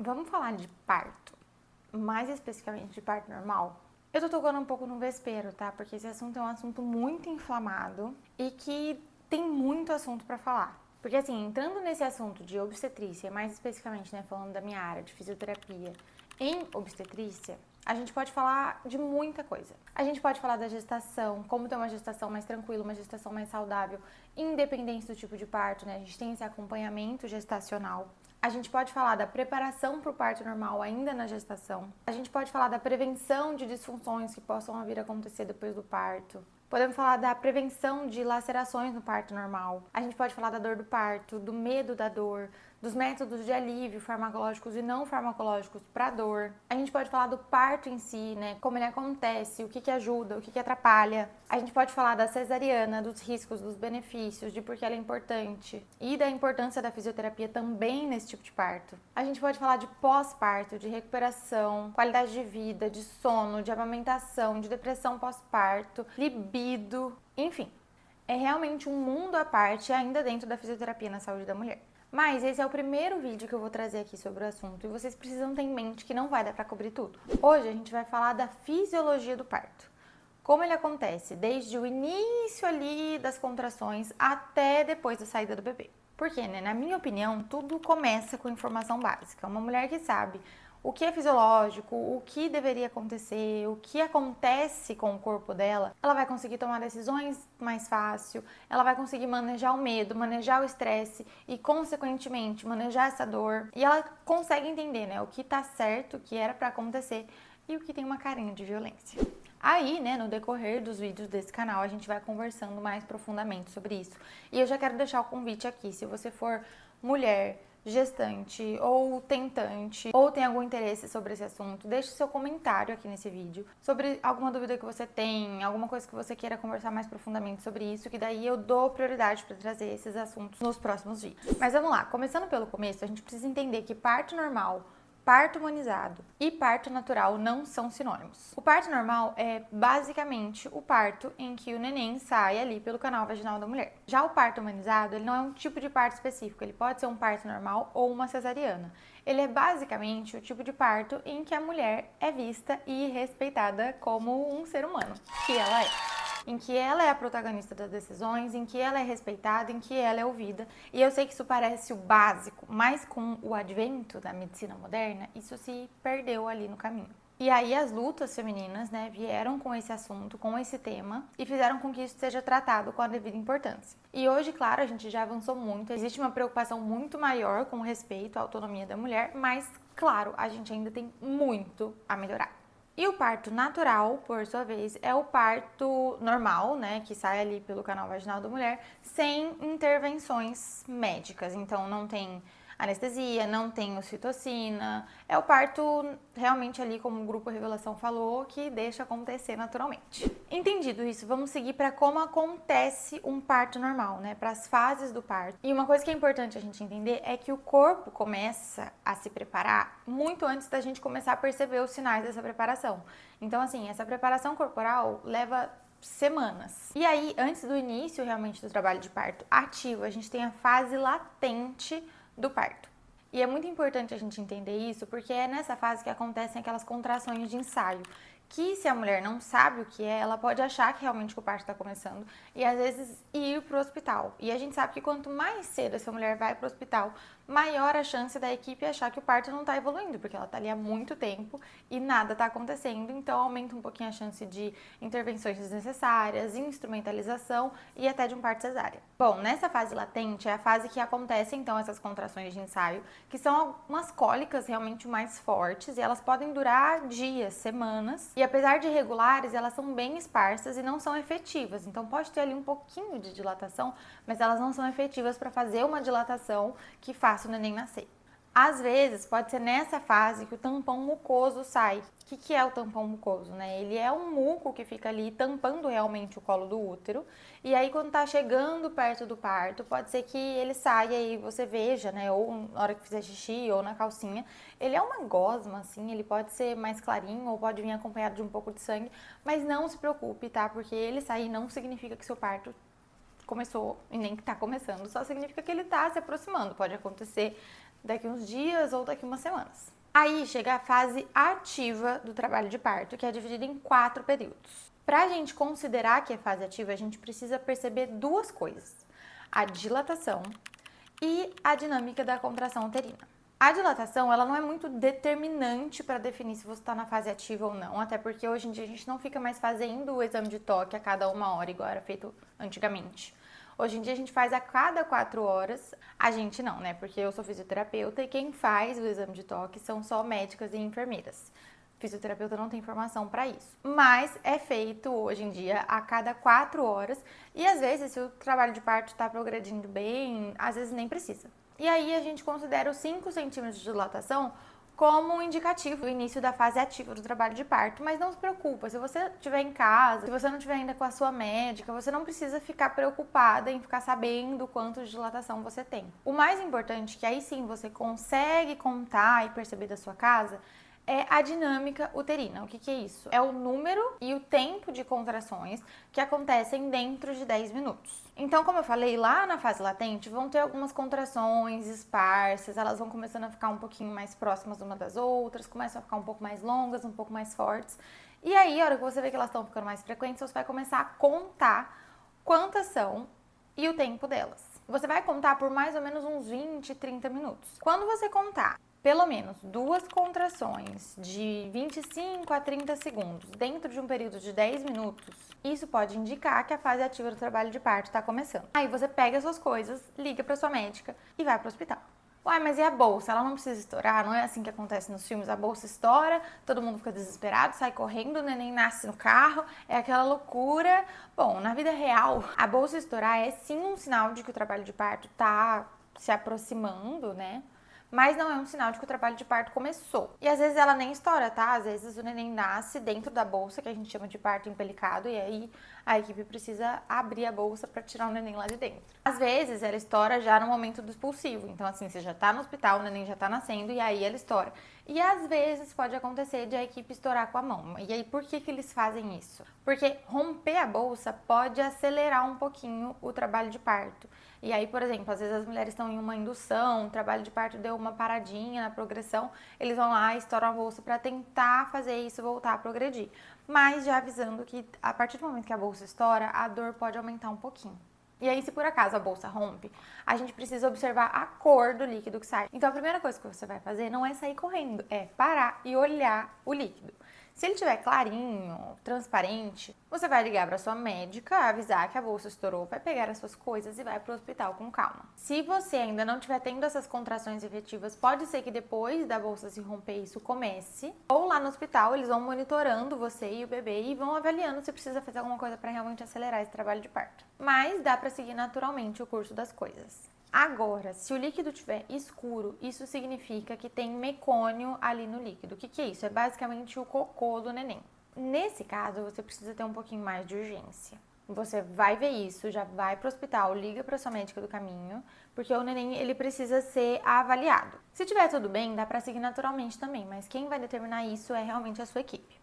Vamos falar de parto, mais especificamente de parto normal? Eu tô tocando um pouco no vespeiro, tá? Porque esse assunto é um assunto muito inflamado e que tem muito assunto pra falar. Porque assim, entrando nesse assunto de obstetrícia, mais especificamente, né, falando da minha área de fisioterapia em obstetrícia, a gente pode falar de muita coisa. A gente pode falar da gestação, como ter uma gestação mais tranquila, uma gestação mais saudável, independente do tipo de parto, né? A gente tem esse acompanhamento gestacional. A gente pode falar da preparação para o parto normal ainda na gestação. A gente pode falar da prevenção de disfunções que possam vir a acontecer depois do parto. Podemos falar da prevenção de lacerações no parto normal. A gente pode falar da dor do parto, do medo da dor, dos métodos de alívio farmacológicos e não farmacológicos para dor. A gente pode falar do parto em si, né? Como ele acontece, o que ajuda, o que atrapalha. A gente pode falar da cesariana, dos riscos, dos benefícios, de por que ela é importante e da importância da fisioterapia também nesse tipo de parto. A gente pode falar de pós-parto, de recuperação, qualidade de vida, de sono, de amamentação, de depressão pós-parto, libido, enfim. É realmente um mundo à parte ainda dentro da fisioterapia na saúde da mulher. Mas esse é o primeiro vídeo que eu vou trazer aqui sobre o assunto e vocês precisam ter em mente que não vai dar pra cobrir tudo. Hoje a gente vai falar da fisiologia do parto. Como ele acontece desde o início ali das contrações até depois da saída do bebê. Porque, né, na minha opinião, tudo começa com informação básica. Uma mulher que sabe o que é fisiológico, o que deveria acontecer, o que acontece com o corpo dela, ela vai conseguir tomar decisões mais fácil, ela vai conseguir manejar o medo, manejar o estresse e, consequentemente, manejar essa dor. E ela consegue entender, né, o que tá certo, o que era para acontecer e o que tem uma carinha de violência. Aí, né, no decorrer dos vídeos desse canal, a gente vai conversando mais profundamente sobre isso. E eu já quero deixar o convite aqui, se você for mulher, gestante ou tentante, ou tem algum interesse sobre esse assunto, deixe seu comentário aqui nesse vídeo sobre alguma dúvida que você tem, alguma coisa que você queira conversar mais profundamente sobre isso, que daí eu dou prioridade para trazer esses assuntos nos próximos vídeos. Mas vamos lá, começando pelo começo, a gente precisa entender que parto normal, parto humanizado e parto natural não são sinônimos. O parto normal é basicamente o parto em que o neném sai ali pelo canal vaginal da mulher. Já o parto humanizado, ele não é um tipo de parto específico, ele pode ser um parto normal ou uma cesariana. Ele é basicamente o tipo de parto em que a mulher é vista e respeitada como um ser humano, que ela é. Em que ela é a protagonista das decisões, em que ela é respeitada, em que ela é ouvida. E eu sei que isso parece o básico, mas com o advento da medicina moderna, isso se perdeu ali no caminho. E aí as lutas femininas, né, vieram com esse assunto, com esse tema, e fizeram com que isso seja tratado com a devida importância. E hoje, claro, a gente já avançou muito, existe uma preocupação muito maior com respeito à autonomia da mulher, mas, claro, a gente ainda tem muito a melhorar. E o parto natural, por sua vez, é o parto normal, né, que sai ali pelo canal vaginal da mulher, sem intervenções médicas. Então não tem anestesia, não tem ocitocina. É o parto realmente ali, como o Grupo Revelação falou, que deixa acontecer naturalmente. Entendido isso, vamos seguir para como acontece um parto normal, né, para as fases do parto. E uma coisa que é importante a gente entender é que o corpo começa a se preparar muito antes da gente começar a perceber os sinais dessa preparação. Então, assim, essa preparação corporal leva semanas. E aí, antes do início realmente do trabalho de parto ativo, a gente tem a fase latente do parto. E é muito importante a gente entender isso, porque é nessa fase que acontecem aquelas contrações de ensaio, que se a mulher não sabe o que é, ela pode achar que realmente o parto está começando e às vezes ir para o hospital. E a gente sabe que quanto mais cedo essa mulher vai para o hospital, maior a chance da equipe achar que o parto não está evoluindo, porque ela está ali há muito tempo e nada está acontecendo. Então aumenta um pouquinho a chance de intervenções desnecessárias, instrumentalização e até de um parto cesárea. Bom, nessa fase latente é a fase que acontecem então essas contrações de ensaio, que são umas cólicas realmente mais fortes e elas podem durar dias, semanas. E apesar de irregulares, elas são bem esparsas e não são efetivas. Então pode ter ali um pouquinho de dilatação, mas elas não são efetivas para fazer uma dilatação que faça o neném nascer. Às vezes, pode ser nessa fase que o tampão mucoso sai. O que é o tampão mucoso, né? Ele é um muco que fica ali tampando realmente o colo do útero. E aí, quando tá chegando perto do parto, pode ser que ele saia e você veja, né? Ou na hora que fizer xixi ou na calcinha. Ele é uma gosma, assim, ele pode ser mais clarinho ou pode vir acompanhado de um pouco de sangue. Mas não se preocupe, tá? Porque ele sair não significa que seu parto começou e nem que tá começando. Só significa que ele tá se aproximando. Pode acontecer daqui uns dias ou daqui umas semanas. Aí chega a fase ativa do trabalho de parto, que é dividida em 4 períodos. Para a gente considerar que é fase ativa, a gente precisa perceber 2 coisas: a dilatação e a dinâmica da contração uterina. A dilatação, ela não é muito determinante para definir se você está na fase ativa ou não, até porque hoje em dia a gente não fica mais fazendo o exame de toque a cada 1 hora, igual era feito antigamente. Hoje em dia a gente faz a cada 4 horas, a gente não, né? Porque eu sou fisioterapeuta e quem faz o exame de toque são só médicas e enfermeiras. Fisioterapeuta não tem formação para isso. Mas é feito hoje em dia a cada 4 horas e às vezes, se o trabalho de parto está progredindo bem, às vezes nem precisa. E aí a gente considera os 5 centímetros de dilatação como um indicativo do início da fase ativa do trabalho de parto, mas não se preocupa, se você estiver em casa, se você não estiver ainda com a sua médica, você não precisa ficar preocupada em ficar sabendo quanto de dilatação você tem. O mais importante, que aí sim você consegue contar e perceber da sua casa, é a dinâmica uterina. O que é isso? É o número e o tempo de contrações que acontecem dentro de 10 minutos. Então, como eu falei, lá na fase latente vão ter algumas contrações esparsas, elas vão começando a ficar um pouquinho mais próximas uma das outras, começam a ficar um pouco mais longas, um pouco mais fortes. E aí, a hora que você vê que elas estão ficando mais frequentes, você vai começar a contar quantas são e o tempo delas. Você vai contar por mais ou menos uns 20, 30 minutos. Quando você contar pelo menos 2 contrações de 25 a 30 segundos dentro de um período de 10 minutos, isso pode indicar que a fase ativa do trabalho de parto está começando. Aí você pega as suas coisas, liga para sua médica e vai para o hospital. Uai, mas e a bolsa? Ela não precisa estourar? Não é assim que acontece nos filmes? A bolsa estoura, todo mundo fica desesperado, sai correndo, o neném nasce no carro, é aquela loucura. Bom, na vida real, a bolsa estourar é sim um sinal de que o trabalho de parto está se aproximando, né? Mas não é um sinal de que o trabalho de parto começou. E às vezes ela nem estoura, tá? Às vezes o neném nasce dentro da bolsa, que a gente chama de parto empelicado, e aí a equipe precisa abrir a bolsa para tirar o neném lá de dentro. Às vezes ela estoura já no momento do expulsivo. Então assim, você já tá no hospital, o neném já tá nascendo e aí ela estoura. E às vezes pode acontecer de a equipe estourar com a mão. E aí por que eles fazem isso? Porque romper a bolsa pode acelerar um pouquinho o trabalho de parto. E aí, por exemplo, às vezes as mulheres estão em uma indução, o trabalho de parto deu uma paradinha na progressão, eles vão lá e estouram a bolsa para tentar fazer isso voltar a progredir. Mas já avisando que a partir do momento que a bolsa estoura, a dor pode aumentar um pouquinho. E aí, se por acaso a bolsa rompe, a gente precisa observar a cor do líquido que sai. Então, a primeira coisa que você vai fazer não é sair correndo, é parar e olhar o líquido. Se ele estiver clarinho, transparente, você vai ligar para sua médica, avisar que a bolsa estourou, vai pegar as suas coisas e vai para o hospital com calma. Se você ainda não estiver tendo essas contrações efetivas, pode ser que depois da bolsa se romper isso comece. Ou lá no hospital eles vão monitorando você e o bebê e vão avaliando se precisa fazer alguma coisa para realmente acelerar esse trabalho de parto. Mas dá para seguir naturalmente o curso das coisas. Agora, se o líquido estiver escuro, isso significa que tem mecônio ali no líquido. O que é isso? É basicamente o cocô do neném. Nesse caso, você precisa ter um pouquinho mais de urgência. Você vai ver isso, já vai para o hospital, liga para sua médica do caminho, porque o neném ele precisa ser avaliado. Se tiver tudo bem, dá para seguir naturalmente também, mas quem vai determinar isso é realmente a sua equipe.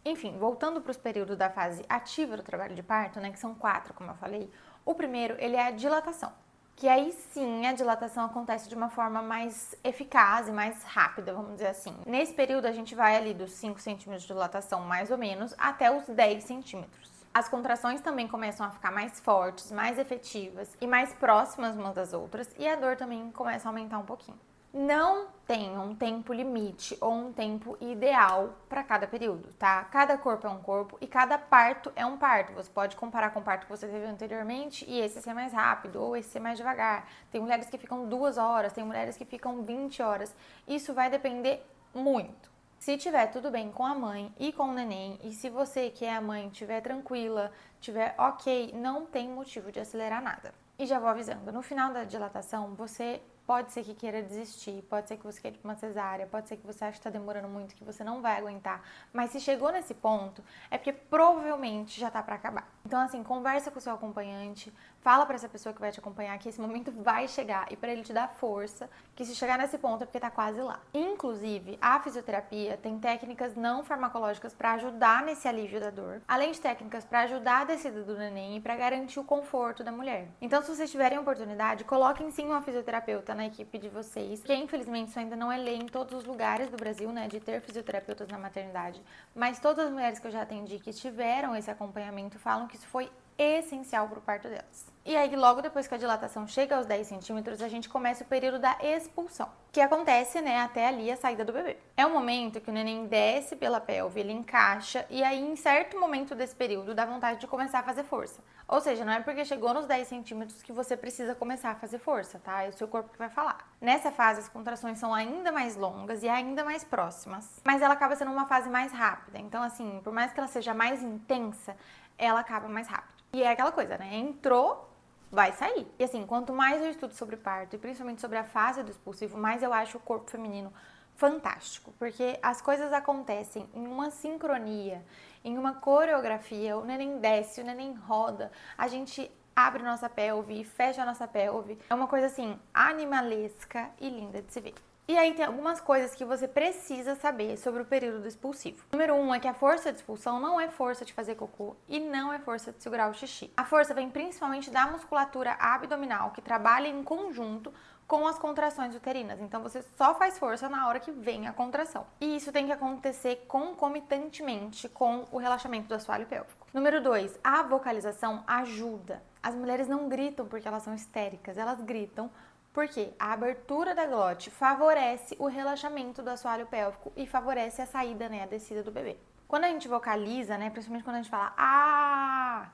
Enfim, voltando para os períodos da fase ativa do trabalho de parto, né, que são 4, como eu falei, o primeiro ele é a dilatação. Que aí sim a dilatação acontece de uma forma mais eficaz e mais rápida, vamos dizer assim. Nesse período a gente vai ali dos 5 centímetros de dilatação mais ou menos até os 10 centímetros. As contrações também começam a ficar mais fortes, mais efetivas e mais próximas umas das outras e a dor também começa a aumentar um pouquinho. Não tem um tempo limite ou um tempo ideal para cada período, tá? Cada corpo é um corpo e cada parto é um parto. Você pode comparar com o parto que você teve anteriormente e esse ser mais rápido ou esse ser mais devagar. Tem mulheres que ficam 2 horas, tem mulheres que ficam 20 horas. Isso vai depender muito. Se tiver tudo bem com a mãe e com o neném, e se você que é a mãe estiver tranquila, estiver ok, não tem motivo de acelerar nada. E já vou avisando, no final da dilatação, você pode ser que queira desistir, pode ser que você queira uma cesárea, pode ser que você ache que está demorando muito, que você não vai aguentar. Mas se chegou nesse ponto, é porque provavelmente já tá para acabar. Então, assim, conversa com o seu acompanhante, fala pra essa pessoa que vai te acompanhar que esse momento vai chegar e pra ele te dar força, que se chegar nesse ponto é porque tá quase lá. Inclusive, a fisioterapia tem técnicas não farmacológicas pra ajudar nesse alívio da dor, além de técnicas pra ajudar a descida do neném e pra garantir o conforto da mulher. Então, se vocês tiverem oportunidade, coloquem sim uma fisioterapeuta na equipe de vocês, porque infelizmente isso ainda não é lei em todos os lugares do Brasil, né, de ter fisioterapeutas na maternidade, mas todas as mulheres que eu já atendi que tiveram esse acompanhamento falam que isso foi essencial para o parto delas. E aí, logo depois que a dilatação chega aos 10 centímetros, a gente começa o período da expulsão, que acontece, né, até ali a saída do bebê. É o momento que o neném desce pela pelve, ele encaixa, e aí, em certo momento desse período, dá vontade de começar a fazer força. Ou seja, não é porque chegou nos 10 centímetros que você precisa começar a fazer força, tá? É o seu corpo que vai falar. Nessa fase, as contrações são ainda mais longas e ainda mais próximas, mas ela acaba sendo uma fase mais rápida. Então, assim, por mais que ela seja mais intensa, ela acaba mais rápido. E é aquela coisa, né? Entrou, vai sair. E assim, quanto mais eu estudo sobre parto, e principalmente sobre a fase do expulsivo, mais eu acho o corpo feminino fantástico. Porque as coisas acontecem em uma sincronia, em uma coreografia, o neném desce, o neném roda, a gente abre nossa pelve e fecha nossa pelve. É uma coisa assim, animalesca e linda de se ver. E aí tem algumas coisas que você precisa saber sobre o período do expulsivo. Número 1 é que a força de expulsão não é força de fazer cocô e não é força de segurar o xixi. A força vem principalmente da musculatura abdominal, que trabalha em conjunto com as contrações uterinas. Então você só faz força na hora que vem a contração. E isso tem que acontecer concomitantemente com o relaxamento do assoalho pélvico. Número 2, a vocalização ajuda. As mulheres não gritam porque elas são histéricas, elas gritam porque a abertura da glote favorece o relaxamento do assoalho pélvico e favorece a saída, né, a descida do bebê. Quando a gente vocaliza, né, principalmente quando a gente fala ah,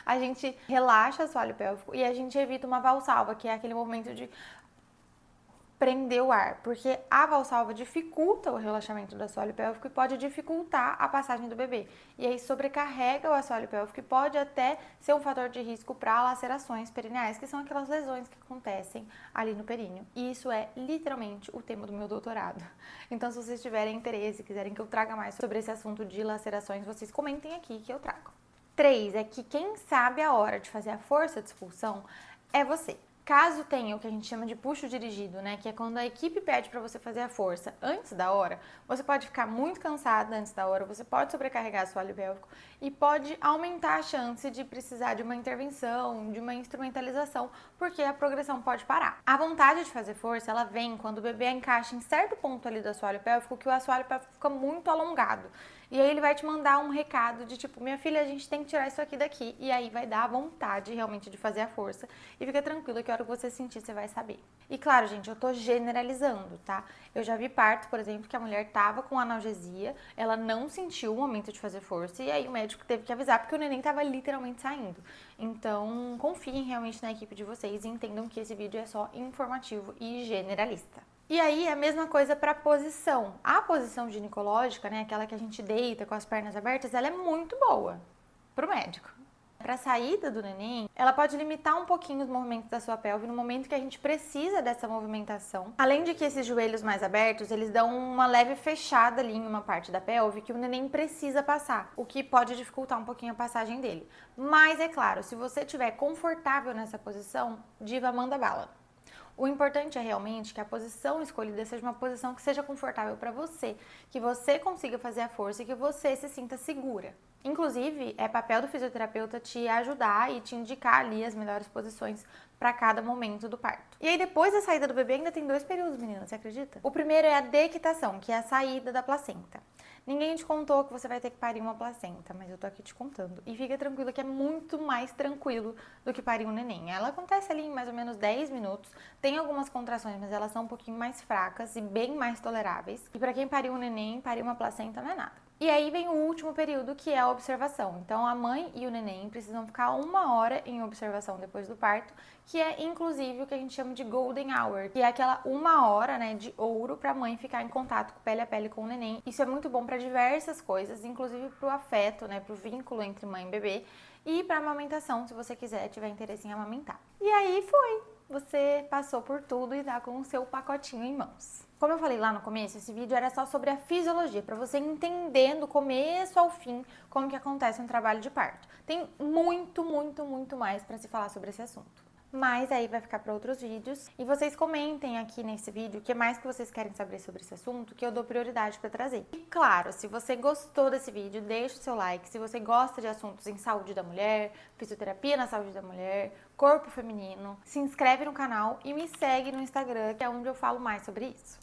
a gente relaxa o assoalho pélvico e a gente evita uma valsalva, que é aquele movimento de prender o ar, porque a valsalva dificulta o relaxamento do assoalho pélvico e pode dificultar a passagem do bebê. E aí sobrecarrega o assoalho pélvico e pode até ser um fator de risco para lacerações perineais, que são aquelas lesões que acontecem ali no períneo. E isso é literalmente o tema do meu doutorado. Então, se vocês tiverem interesse, quiserem que eu traga mais sobre esse assunto de lacerações, vocês comentem aqui que eu trago. 3 é que quem sabe a hora de fazer a força de expulsão é você. Caso tenha o que a gente chama de puxo dirigido, né, que é quando a equipe pede para você fazer a força antes da hora, você pode ficar muito cansada antes da hora, você pode sobrecarregar o assoalho pélvico e pode aumentar a chance de precisar de uma intervenção, de uma instrumentalização, porque a progressão pode parar. A vontade de fazer força, ela vem quando o bebê encaixa em certo ponto ali do assoalho pélvico que o assoalho pélvico fica muito alongado. E aí ele vai te mandar um recado de tipo, minha filha, a gente tem que tirar isso aqui daqui. E aí vai dar a vontade realmente de fazer a força. E fica tranquilo que a hora que você sentir, você vai saber. E claro, gente, eu tô generalizando, tá? Eu já vi parto, por exemplo, que a mulher tava com analgesia, ela não sentiu o momento de fazer força. E aí o médico teve que avisar, porque o neném tava literalmente saindo. Então, confiem realmente na equipe de vocês e entendam que esse vídeo é só informativo e generalista. E aí, a mesma coisa para a posição. A posição ginecológica, né, aquela que a gente deita com as pernas abertas, ela é muito boa para o médico. Para a saída do neném, ela pode limitar um pouquinho os movimentos da sua pelve no momento que a gente precisa dessa movimentação. Além de que esses joelhos mais abertos, eles dão uma leve fechada ali em uma parte da pelve que o neném precisa passar, o que pode dificultar um pouquinho a passagem dele. Mas é claro, se você estiver confortável nessa posição, diva, manda bala. O importante é realmente que a posição escolhida seja uma posição que seja confortável para você, que você consiga fazer a força e que você se sinta segura. Inclusive, é papel do fisioterapeuta te ajudar e te indicar ali as melhores posições para cada momento do parto. E aí, depois da saída do bebê, ainda tem 2 períodos, menina, você acredita? O primeiro é a dequitação, que é a saída da placenta. Ninguém te contou que você vai ter que parir uma placenta, mas eu tô aqui te contando. E fica tranquilo que é muito mais tranquilo do que parir um neném. Ela acontece ali em mais ou menos 10 minutos. Tem algumas contrações, mas elas são um pouquinho mais fracas e bem mais toleráveis. E para quem pariu um neném, parir uma placenta não é nada. E aí vem o último período, que é a observação. Então, a mãe e o neném precisam ficar 1 hora em observação depois do parto, que é inclusive o que a gente chama de golden hour, que é aquela 1 hora, né, de ouro para a mãe ficar em contato pele a pele com o neném. Isso é muito bom para diversas coisas, inclusive para o afeto, né, para o vínculo entre mãe e bebê, e para a amamentação, se você quiser, tiver interesse em amamentar. E aí foi! Você passou por tudo e tá com o seu pacotinho em mãos. Como eu falei lá no começo, esse vídeo era só sobre a fisiologia, para você entender do começo ao fim como que acontece um trabalho de parto. Tem muito mais para se falar sobre esse assunto. Mas aí vai ficar para outros vídeos. E vocês comentem aqui nesse vídeo o que mais que vocês querem saber sobre esse assunto, que eu dou prioridade para trazer. E claro, se você gostou desse vídeo, deixa o seu like. Se você gosta de assuntos em saúde da mulher, fisioterapia na saúde da mulher, corpo feminino, se inscreve no canal e me segue no Instagram, que é onde eu falo mais sobre isso.